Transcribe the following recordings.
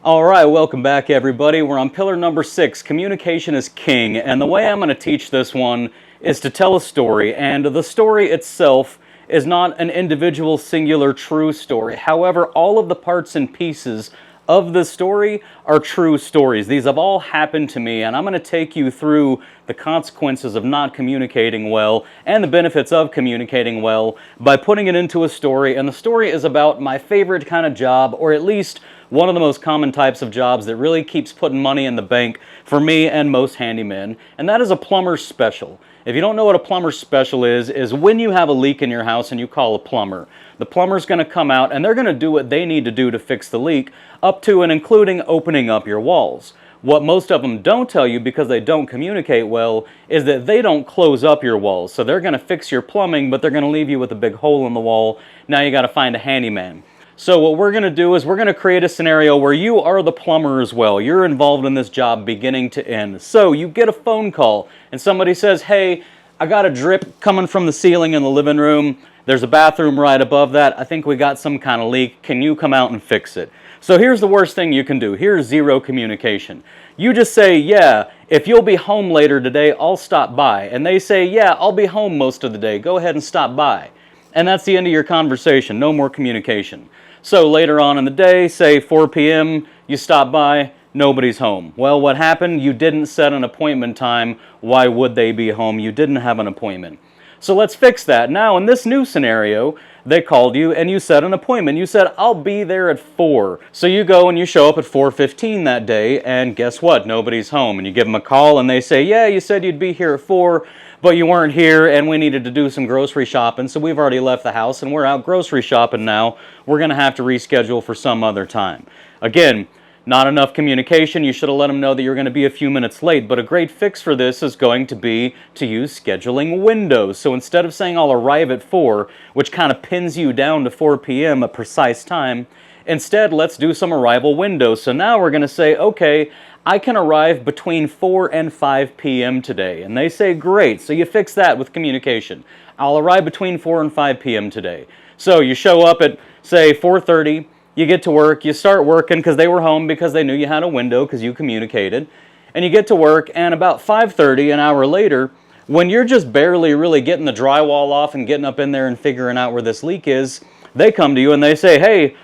Alright, welcome back everybody. We're on pillar number 6, communication is king, and the way I'm going to teach this one is to tell a story, and the story itself is not an individual, singular, true story. However, all of the parts and pieces of the story are true stories. These have all happened to me, and I'm going to take you through the consequences of not communicating well and the benefits of communicating well by putting it into a story. And the story is about my favorite kind of job, or at least one of the most common types of jobs that really keeps putting money in the bank for me and most handymen, and that is a plumber's special. If you don't know what a plumber's special is when you have a leak in your house and you call a plumber. The plumber's going to come out and they're going to do what they need to do to fix the leak, up to and including opening up your walls. What most of them don't tell you, because they don't communicate well, is that they don't close up your walls. So they're going to fix your plumbing, but they're going to leave you with a big hole in the wall. Now you got to find a handyman. So what we're going to do is we're going to create a scenario where you are the plumber as well. You're involved in this job beginning to end. So you get a phone call and somebody says, hey, I got a drip coming from the ceiling in the living room. There's a bathroom right above that. I think we got some kind of leak. Can you come out and fix it? So here's the worst thing you can do. Here's zero communication. You just say, yeah, if you'll be home later today, I'll stop by. And they say, yeah, I'll be home most of the day. Go ahead and stop by. And that's the end of your conversation. No more communication. So later on in the day, say 4 p.m., you stop by, nobody's home. Well, what happened? You didn't set an appointment time. Why would they be home? You didn't have an appointment. So let's fix that. Now, in this new scenario, they called you and you set an appointment. You said, I'll be there at 4. So you go and you show up at 4:15 that day, and guess what? Nobody's home. And you give them a call and they say, yeah, you said you'd be here at 4, but you weren't here and we needed to do some grocery shopping, so we've already left the house and we're out grocery shopping now. We're going to have to reschedule for some other time. Again, not enough communication. You should have let them know that you're going to be a few minutes late, but a great fix for this is going to be to use scheduling windows. So instead of saying I'll arrive at 4, which kind of pins you down to 4 p.m., a precise time, instead let's do some arrival windows. So now we're going to say, okay, I can arrive between 4 and 5 p.m. today. And they say, great. So you fix that with communication. I'll arrive between 4 and 5 p.m. today. So you show up at, say, 4:30. You get to work. You start working because they were home because they knew you had a window because you communicated. And you get to work, and about 5:30, an hour later, when you're just barely really getting the drywall off and getting up in there and figuring out where this leak is, they come to you and they say, hey,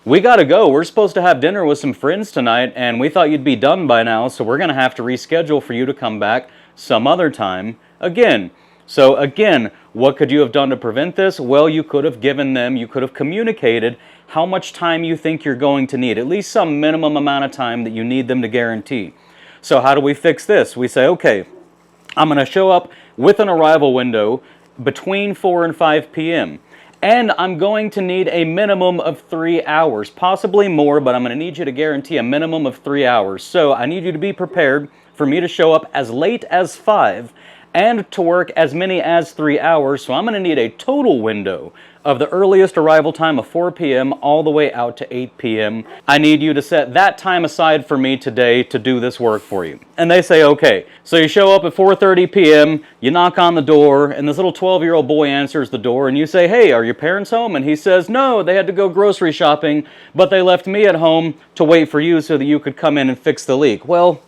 we got to go. We're supposed to have dinner with some friends tonight, and we thought you'd be done by now, so we're going to have to reschedule for you to come back some other time again. So again, what could you have done to prevent this? Well, you could have communicated how much time you think you're going to need, at least some minimum amount of time that you need them to guarantee. So how do we fix this? We say, okay, I'm going to show up with an arrival window between 4 and 5 p.m., and I'm going to need a minimum of 3 hours, possibly more, but I'm going to need you to guarantee a minimum of 3 hours. So I need you to be prepared for me to show up as late as 5 and to work as many as 3 hours. So I'm going to need a total window of the earliest arrival time of 4 p.m. all the way out to 8 p.m. I need you to set that time aside for me today to do this work for you. And they say, okay. So you show up at 4:30 p.m., you knock on the door, and this little 12-year-old boy answers the door, and you say, hey, are your parents home? And he says, no, they had to go grocery shopping, but they left me at home to wait for you so that you could come in and fix the leak. Well,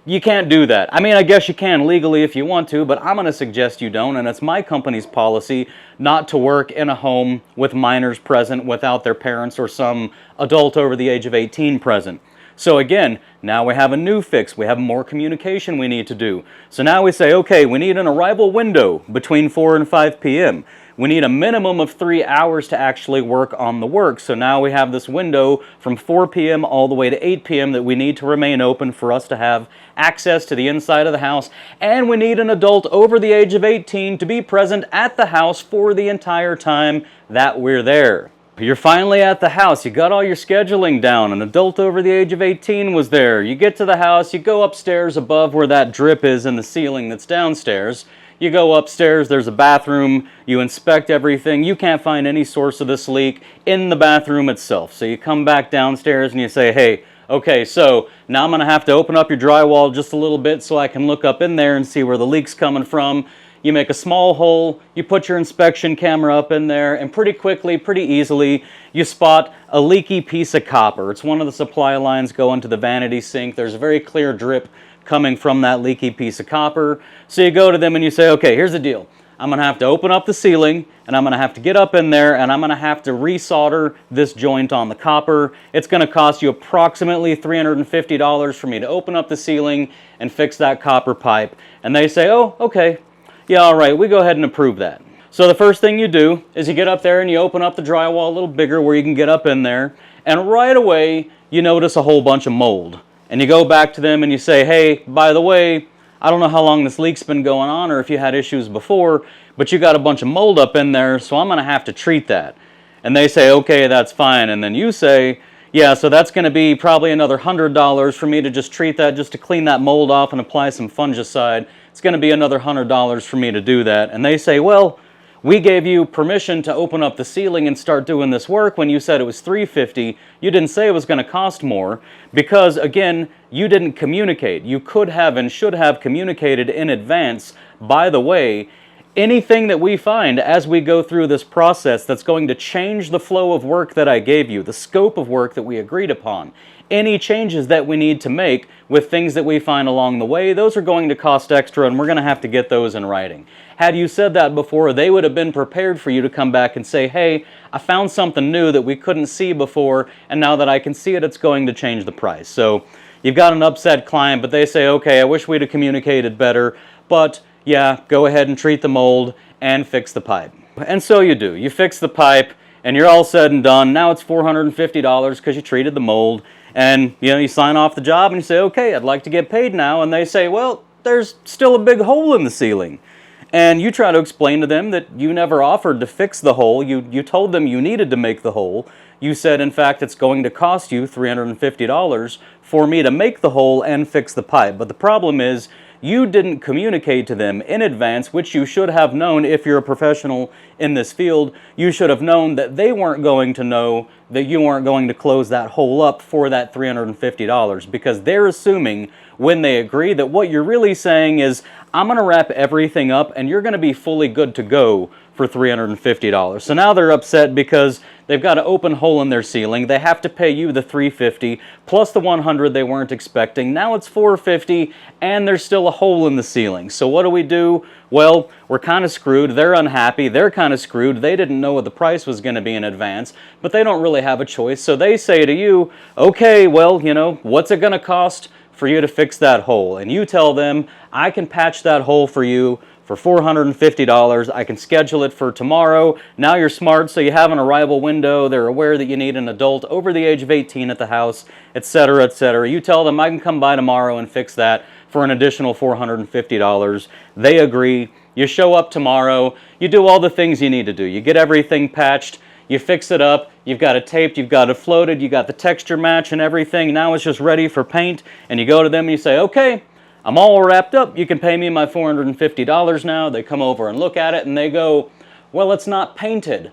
you can't do that. I mean, I guess you can legally if you want to, but I'm going to suggest you don't, and it's my company's policy not to work in a home with minors present without their parents or some adult over the age of 18 present. So again, now we have a new fix. We have more communication we need to do. So now we say, okay, we need an arrival window between 4 and 5 p.m. We need a minimum of 3 hours to actually work on the work. So now we have this window from 4 p.m. all the way to 8 p.m. that we need to remain open for us to have access to the inside of the house. And we need an adult over the age of 18 to be present at the house for the entire time that we're there. You're finally at the house. You got all your scheduling down. An adult over the age of 18 was there. You get to the house. You go upstairs above where that drip is in the ceiling that's downstairs. You go upstairs, there's a bathroom, you inspect everything, you can't find any source of this leak in the bathroom itself. So you come back downstairs and you say, hey, okay, so now I'm going to have to open up your drywall just a little bit so I can look up in there and see where the leak's coming from. you make a small hole, you put your inspection camera up in there, and pretty quickly, pretty easily, you spot a leaky piece of copper. It's one of the supply lines going to the vanity sink. There's a very clear drip coming from that leaky piece of copper. So you go to them and you say, okay, here's the deal. I'm going to have to open up the ceiling, and I'm going to have to get up in there, and I'm going to have to resolder this joint on the copper. It's going to cost you approximately $350 for me to open up the ceiling and fix that copper pipe. And they say, oh, okay. Yeah, all right, we go ahead and approve that. So the first thing you do is you get up there and you open up the drywall a little bigger where you can get up in there, and right away you notice a whole bunch of mold. And you go back to them and you say, hey, by the way, I don't know how long this leak's been going on or if you had issues before, but you got a bunch of mold up in there, so I'm going to have to treat that. And they say, okay, that's fine. And then you say, yeah, so that's going to be probably another $100 for me to just treat that, just to clean that mold off and apply some fungicide. It's going to be another $100 for me to do that. And they say, well, we gave you permission to open up the ceiling and start doing this work when you said it was $350. You didn't say it was going to cost more because, again, you didn't communicate. You could have and should have communicated in advance. By the way, anything that we find as we go through this process that's going to change the flow of work that I gave you, the scope of work that we agreed upon, any changes that we need to make with things that we find along the way, those are going to cost extra, and we're going to have to get those in writing. Had you said that before, they would have been prepared for you to come back and say, hey, I found something new that we couldn't see before, and now that I can see it, it's going to change the price. So you've got an upset client, but they say, okay, I wish we'd have communicated better, but yeah, go ahead and treat the mold and fix the pipe. And so you do. You fix the pipe, and you're all said and done. Now it's $450 because you treated the mold. And you sign off the job and you say, okay, I'd like to get paid now. And they say, well, there's still a big hole in the ceiling. And you try to explain to them that you never offered to fix the hole. You told them you needed to make the hole. You said, in fact, it's going to cost you $350 for me to make the hole and fix the pipe. But the problem is, you didn't communicate to them in advance, which you should have known if you're a professional in this field. You should have known that they weren't going to know that you weren't going to close that hole up for that $350, because they're assuming when they agree that what you're really saying is, I'm going to wrap everything up and you're going to be fully good to go for $350. So now they're upset because they've got an open hole in their ceiling. They have to pay you the $350 plus the $100 they weren't expecting. Now it's $450 and there's still a hole in the ceiling. So what do? Well, we're kind of screwed. They're unhappy. They're kind of screwed. They didn't know what the price was going to be in advance, but they don't really have a choice. So they say to you, okay, well, what's it going to cost for you to fix that hole? And you tell them, I can patch that hole for you for $450. I can schedule it for tomorrow. Now you're smart, so you have an arrival window. They're aware that you need an adult over the age of 18 at the house, etc., etc. You tell them, I can come by tomorrow and fix that for an additional $450. They agree. You show up tomorrow. You do all the things you need to do. You get everything patched. You fix it up. You've got it taped. You've got it floated. You got the texture match and everything. Now it's just ready for paint. And you go to them and you say, okay, I'm all wrapped up. You can pay me my $450 now. They come over and look at it and they go, well, it's not painted.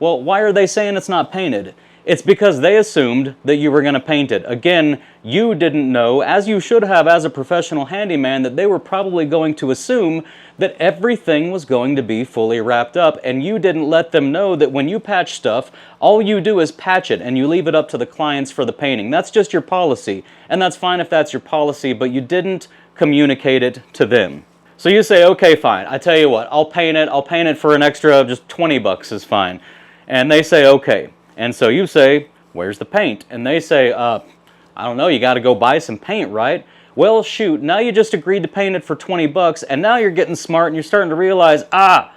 Well, why are they saying it's not painted? It's because they assumed that you were going to paint it. Again, you didn't know, as you should have as a professional handyman, that they were probably going to assume that everything was going to be fully wrapped up, and you didn't let them know that when you patch stuff, all you do is patch it and you leave it up to the clients for the painting. That's just your policy, and that's fine if that's your policy, but you didn't communicate it to them. So you say, okay, fine, I tell you what, I'll paint it for an extra, just 20 bucks is fine. And they say, okay. And so you say, where's the paint? And they say, I don't know, you got to go buy some paint, right? Well, shoot, now you just agreed to paint it for 20 bucks, and now you're getting smart and you're starting to realize, I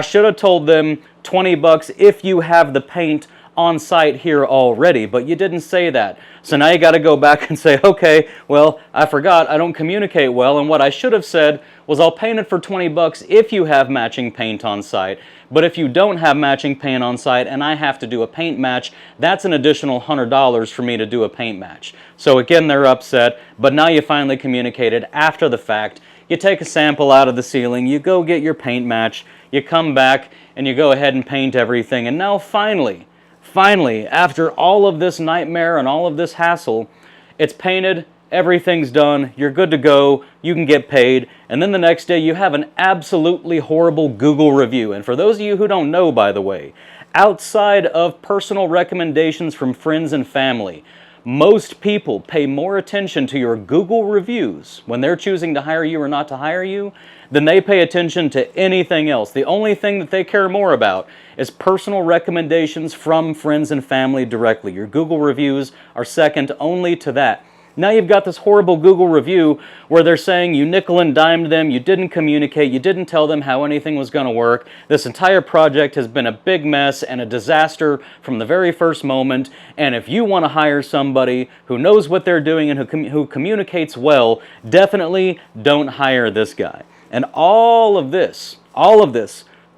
should have told them 20 bucks if you have the paint on site here already, but you didn't say that. So now you got to go back and say, okay, well, I forgot, I don't communicate well, and what I should have said was I'll paint it for 20 bucks if you have matching paint on site. But if you don't have matching paint on site and I have to do a paint match, that's an additional $100 for me to do a paint match. So again, they're upset, but now you finally communicated after the fact. You take a sample out of the ceiling, you go get your paint match, you come back and you go ahead and paint everything, and now finally, after all of this nightmare and all of this hassle, it's painted everything's done, you're good to go, you can get paid, and then the next day you have an absolutely horrible Google review. And for those of you who don't know, by the way, outside of personal recommendations from friends and family, most people pay more attention to your Google reviews when they're choosing to hire you or not to hire you than they pay attention to anything else. The only thing that they care more about is personal recommendations from friends and family directly. Your Google reviews are second only to that. Now you've got this horrible Google review where they're saying you nickel and dimed them, you didn't communicate, you didn't tell them how anything was going to work. This entire project has been a big mess and a disaster from the very first moment. And if you want to hire somebody who knows what they're doing and who communicates well, definitely don't hire this guy. And all of this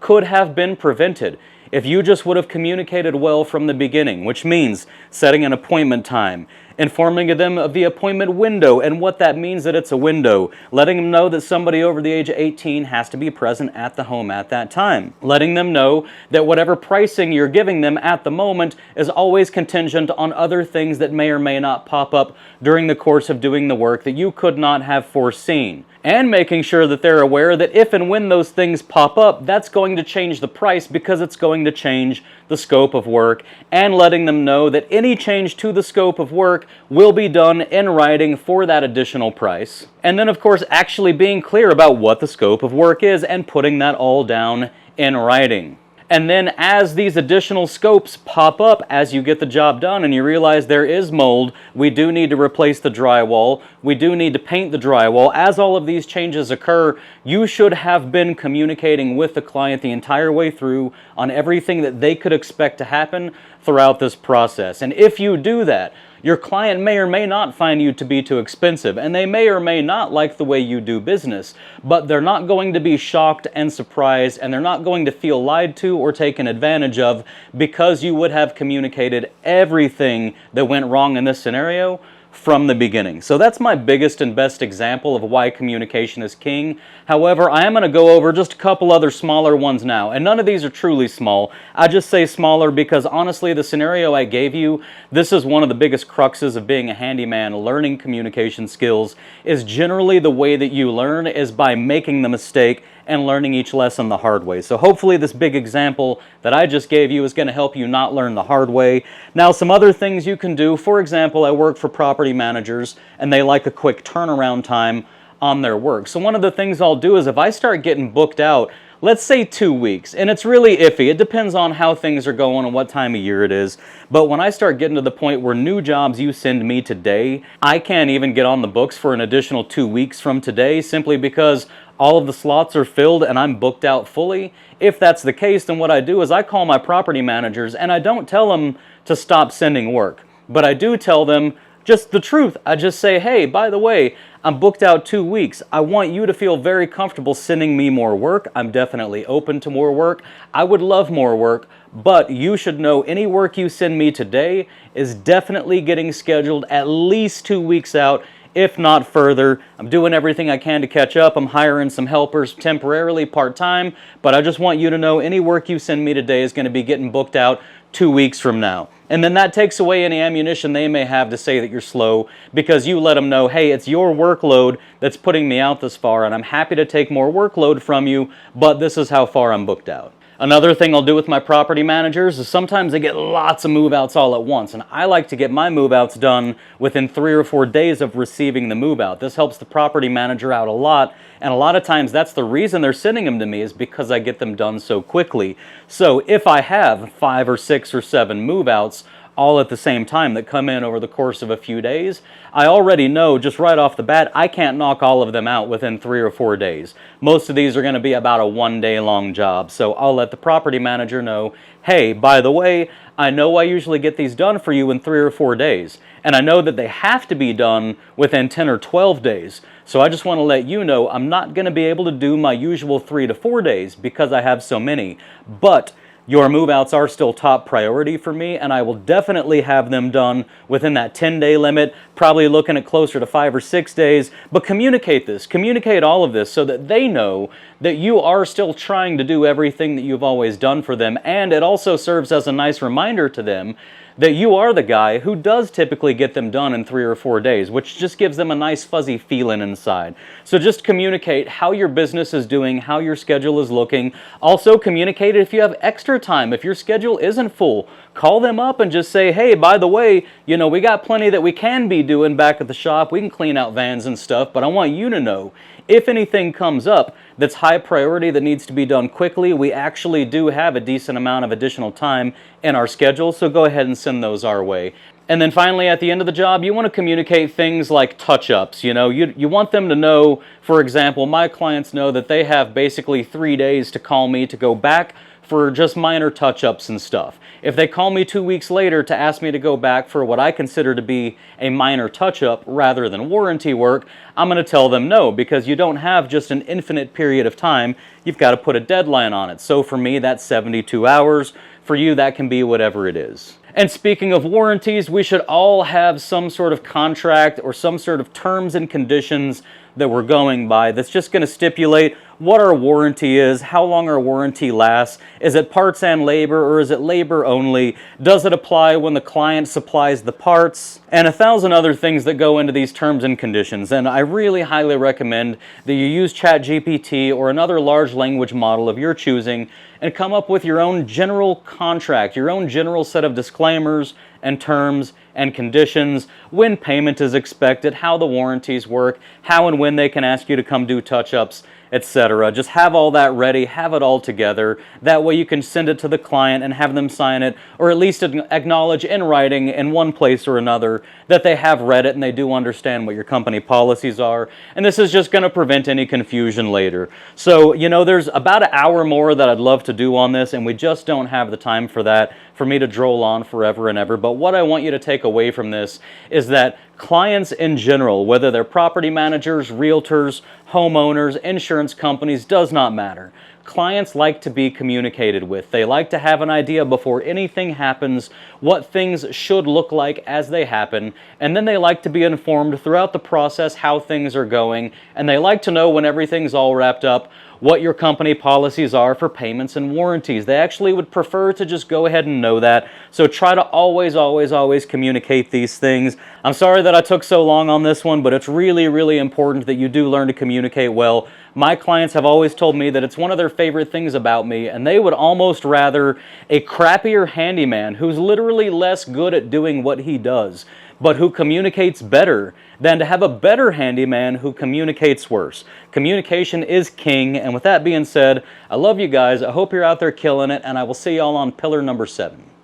could have been prevented if you just would have communicated well from the beginning, which means setting an appointment time, informing them of the appointment window and what that means that it's a window, letting them know that somebody over the age of 18 has to be present at the home at that time, letting them know that whatever pricing you're giving them at the moment is always contingent on other things that may or may not pop up during the course of doing the work that you could not have foreseen. And making sure that they're aware that if and when those things pop up, that's going to change the price because it's going to change the scope of work, and letting them know that any change to the scope of work will be done in writing for that additional price. And then, of course, actually being clear about what the scope of work is and putting that all down in writing. And then as these additional scopes pop up as you get the job done and you realize there is mold, we do need to replace the drywall, we do need to paint the drywall, as all of these changes occur, you should have been communicating with the client the entire way through on everything that they could expect to happen throughout this process. And if you do that, your client may or may not find you to be too expensive, and they may or may not like the way you do business, but they're not going to be shocked and surprised, and they're not going to feel lied to or taken advantage of because you would have communicated everything that went wrong in this scenario from the beginning. So that's my biggest and best example of why communication is king. However, I am going to go over just a couple other smaller ones now, and none of these are truly small. I just say smaller because honestly, the scenario I gave you, this is one of the biggest cruxes of being a handyman. Learning communication skills is generally the way that you learn is by making the mistake and learning each lesson the hard way. So hopefully this big example that I just gave you is going to help you not learn the hard way. Now, some other things you can do. For example, I work for property managers and they like a quick turnaround time on their work. So one of the things I'll do is if I start getting booked out, let's say 2 weeks, and it's really iffy. It depends on how things are going and what time of year it is. But when I start getting to the point where new jobs you send me today, I can't even get on the books for an additional 2 weeks from today simply because all of the slots are filled and I'm booked out fully. If that's the case, then what I do is I call my property managers and I don't tell them to stop sending work, but I do tell them just the truth. I just say, hey, by the way, I'm booked out 2 weeks. I want you to feel very comfortable sending me more work. I'm definitely open to more work. I would love more work, but you should know any work you send me today is definitely getting scheduled at least 2 weeks out, if not further. I'm doing everything I can to catch up. I'm hiring some helpers temporarily, part-time, but I just want you to know any work you send me today is going to be getting booked out 2 weeks from now. And then that takes away any ammunition they may have to say that you're slow, because you let them know, hey, it's your workload that's putting me out this far, and I'm happy to take more workload from you, but this is how far I'm booked out. Another thing I'll do with my property managers is sometimes they get lots of move-outs all at once, and I like to get my move-outs done within 3 or 4 days of receiving the move-out. This helps the property manager out a lot, and a lot of times that's the reason they're sending them to me, is because I get them done so quickly. So if I have 5 or 6 or 7 move-outs all at the same time that come in over the course of a few days, I already know just right off the bat I can't knock all of them out within 3 or 4 days. Most of these are going to be about a 1-day long job, so I'll let the property manager know, hey, by the way, I know I usually get these done for you in 3 or 4 days, and I know that they have to be done within 10 or 12 days, so I just want to let you know I'm not going to be able to do my usual 3 to 4 days because I have so many, but your move-outs are still top priority for me, and I will definitely have them done within that 10-day limit, probably looking at closer to 5 or 6 days. But communicate this, communicate all of this so that they know that you are still trying to do everything that you've always done for them, and it also serves as a nice reminder to them that you are the guy who does typically get them done in 3 or 4 days, which just gives them a nice fuzzy feeling inside. So just communicate how your business is doing, how your schedule is looking. Also communicate if you have extra time. If your schedule isn't full, call them up and just say, hey, by the way, you know, we got plenty that we can be doing back at the shop. We can clean out vans and stuff, but I want you to know, if anything comes up that's high priority that needs to be done quickly, we actually do have a decent amount of additional time in our schedule, so go ahead and send those our way. And then finally, at the end of the job, you want to communicate things like touch-ups. You know, you want them to know, for example, my clients know that they have basically 3 days to call me to go back for just minor touch-ups and stuff. If they call me 2 weeks later to ask me to go back for what I consider to be a minor touch-up rather than warranty work, I'm going to tell them no, because you don't have just an infinite period of time. You've got to put a deadline on it. So for me, that's 72 hours. For you, that can be whatever it is. And speaking of warranties, we should all have some sort of contract or some sort of terms and conditions that we're going by that's just going to stipulate what our warranty is, how long our warranty lasts, is it parts and labor or is it labor only, does it apply when the client supplies the parts, and 1,000 other things that go into these terms and conditions. And I really highly recommend that you use ChatGPT or another large language model of your choosing and come up with your own general contract, your own general set of disclaimers and terms and conditions, when payment is expected, how the warranties work, how and when they can ask you to come do touch-ups, etc. Just have all that ready, have it all together. That way you can send it to the client and have them sign it, or at least acknowledge in writing in one place or another that they have read it and they do understand what your company policies are. And this is just going to prevent any confusion later. So, you know, there's about an hour more that I'd love to do on this, and we just don't have the time for that, for me to droll on forever and ever. But what I want you to take away from this is that clients in general, whether they're property managers, realtors, homeowners, insurance companies, does not matter. Clients like to be communicated with. They like to have an idea before anything happens, what things should look like as they happen, and then they like to be informed throughout the process how things are going, and they like to know when everything's all wrapped up what your company policies are for payments and warranties. They actually would prefer to just go ahead and know that. So try to always communicate these things. I'm sorry that I took so long on this one, but it's really important that you do learn to communicate well. My clients have always told me that it's one of their favorite things about me, and they would almost rather a crappier handyman who's literally less good at doing what he does, but who communicates better, than to have a better handyman who communicates worse. Communication is king, and with that being said, I love you guys. I hope you're out there killing it, and I will see y'all on pillar number 7.